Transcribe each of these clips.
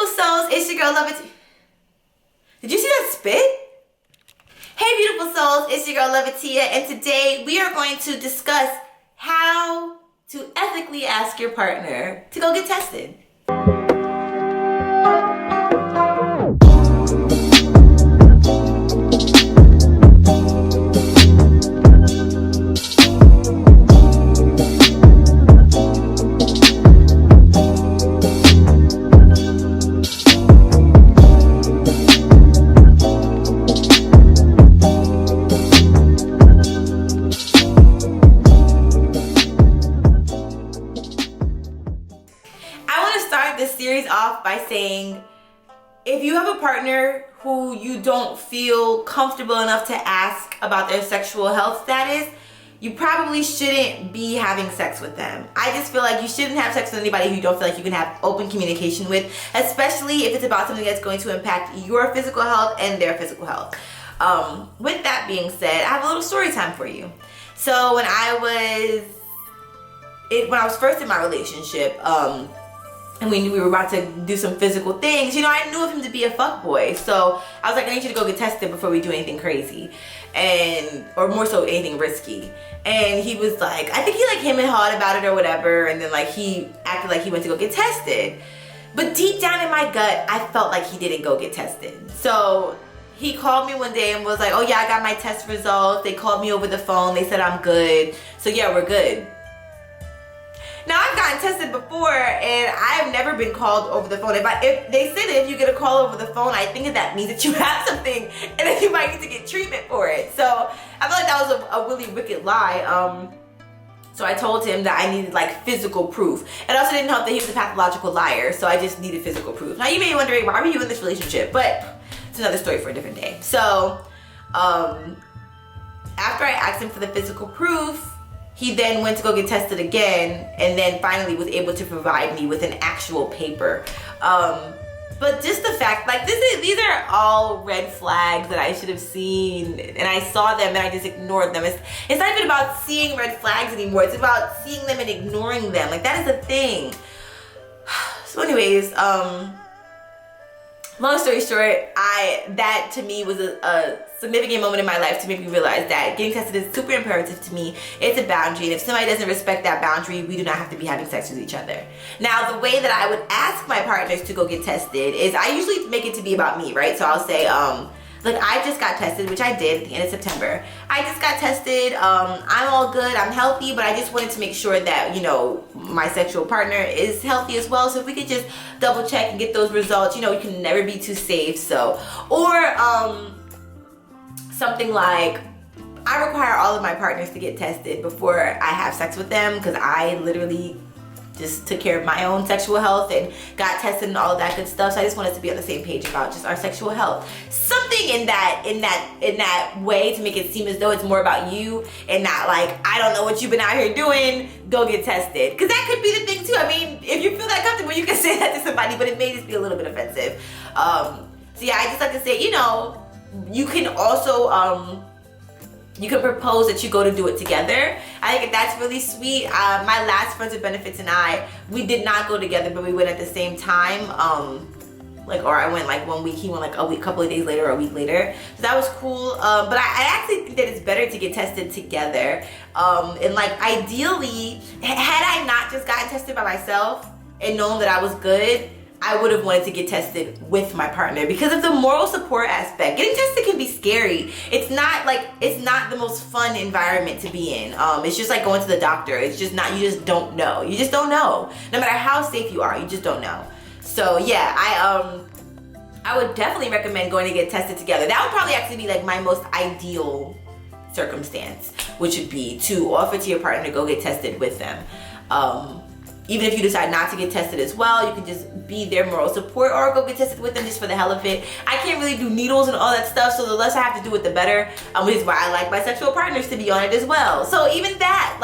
beautiful souls, it's your girl Atiya. Did you see that spit? Hey beautiful souls, it's your girl Atiya, and today we are going to discuss how to ethically ask your partner to go get tested. Off by saying, if you have a partner who you don't feel comfortable enough to ask about their sexual health status, you probably shouldn't be having sex with them. I just feel like you shouldn't have sex with anybody who you don't feel like you can have open communication with, especially if it's about something that's going to impact your physical health and their physical health. With that being said, I have a little story time for you. So when I was first in my relationship, and we knew we were about to do some physical things, I knew of him to be a fuckboy. So I was like, I need you to go get tested before we do anything crazy, or more so anything risky. And he was like, I think he him and hawed about it or whatever, and then he acted like he went to go get tested. But deep down in my gut, I felt like he didn't go get tested. So he called me one day and was like, oh yeah, I got my test results. They called me over the phone. They said I'm good. So yeah, we're good. Now, I've gotten tested before, and I've never been called over the phone. If they say that if you get a call over the phone, I think that means that you have something, and that you might need to get treatment for it. So I feel like that was a really wicked lie. So I told him that I needed physical proof. It also didn't help that he was a pathological liar, so I just needed physical proof. Now you may be wondering, why were you in this relationship? But it's another story for a different day. So after I asked him for the physical proof, he then went to go get tested again, and then finally was able to provide me with an actual paper. But just the fact, these are all red flags that I should have seen, and I saw them and I just ignored them. It's not even about seeing red flags anymore. It's about seeing them and ignoring them. That is a thing. So anyways, long story short, that to me was a significant moment in my life to make me realize that getting tested is super imperative to me. It's a boundary, and if somebody doesn't respect that boundary, we do not have to be having sex with each other. Now, the way that I would ask my partners to go get tested is I usually make it to be about me, right? So I'll say, look, I just got tested, which I did at the end of September. I just got tested. I'm all good. I'm healthy, but I just wanted to make sure that, my sexual partner is healthy as well. So if we could just double check and get those results, you can never be too safe. So, or something like, I require all of my partners to get tested before I have sex with them, because I literally just took care of my own sexual health and got tested and all of that good stuff. So I just wanted to be on the same page about just our sexual health. Something in that way to make it seem as though it's more about you and not I don't know what you've been out here doing, go get tested. Because that could be the thing too. I mean, if you feel that comfortable, you can say that to somebody, but it may just be a little bit offensive. So yeah, I just like to say, you can also you can propose that you go to do it together. I think that's really sweet. My last Friends with Benefits and we did not go together, but we went at the same time. Or I went 1 week, he went a couple of days later or a week later. So that was cool. But I actually think that it's better to get tested together. And ideally, had I not just gotten tested by myself and known that I was good, I would have wanted to get tested with my partner because of the moral support aspect. Getting tested can be scary. It's not the most fun environment to be in. It's just like going to the doctor. It's just not, you just don't know. You just don't know. No matter how safe you are, you just don't know. So yeah, I would definitely recommend going to get tested together. That would probably actually be my most ideal circumstance, which would be to offer to your partner to go get tested with them. Even if you decide not to get tested as well, you can just be their moral support or go get tested with them just for the hell of it. I can't really do needles and all that stuff, so the less I have to do it, the better, which is why I like my sexual partners to be on it as well. So even that,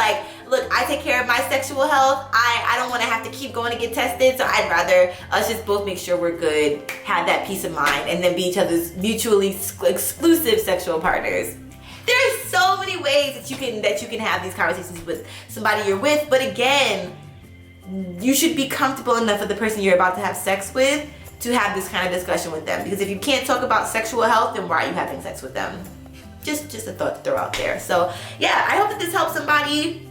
look, I take care of my sexual health. I don't want to have to keep going to get tested, so I'd rather us just both make sure we're good, have that peace of mind, and then be each other's mutually exclusive sexual partners. There's so many ways that you can have these conversations with somebody you're with, but again, you should be comfortable enough with the person you're about to have sex with to have this kind of discussion with them. Because if you can't talk about sexual health, then why are you having sex with them? Just a thought to throw out there. So yeah, I hope that this helps somebody.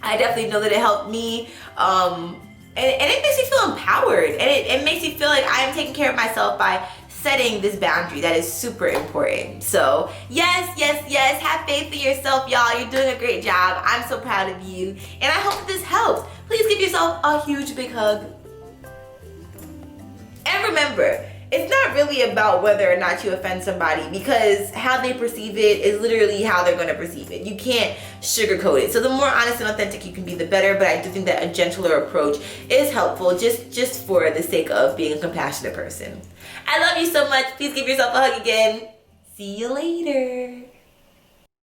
I definitely know that it helped me. And it makes me feel empowered. And it makes me feel like I am taking care of myself by setting this boundary that is super important. So yes, have faith in yourself, y'all. You're doing a great job. I'm so proud of you. And I hope that this helps. Please give yourself a huge big hug. And remember, it's not really about whether or not you offend somebody, because how they perceive it is literally how they're going to perceive it. You can't sugarcoat it. So the more honest and authentic you can be, the better. But I do think that a gentler approach is helpful, just for the sake of being a compassionate person. I love you so much. Please give yourself a hug again. See you later.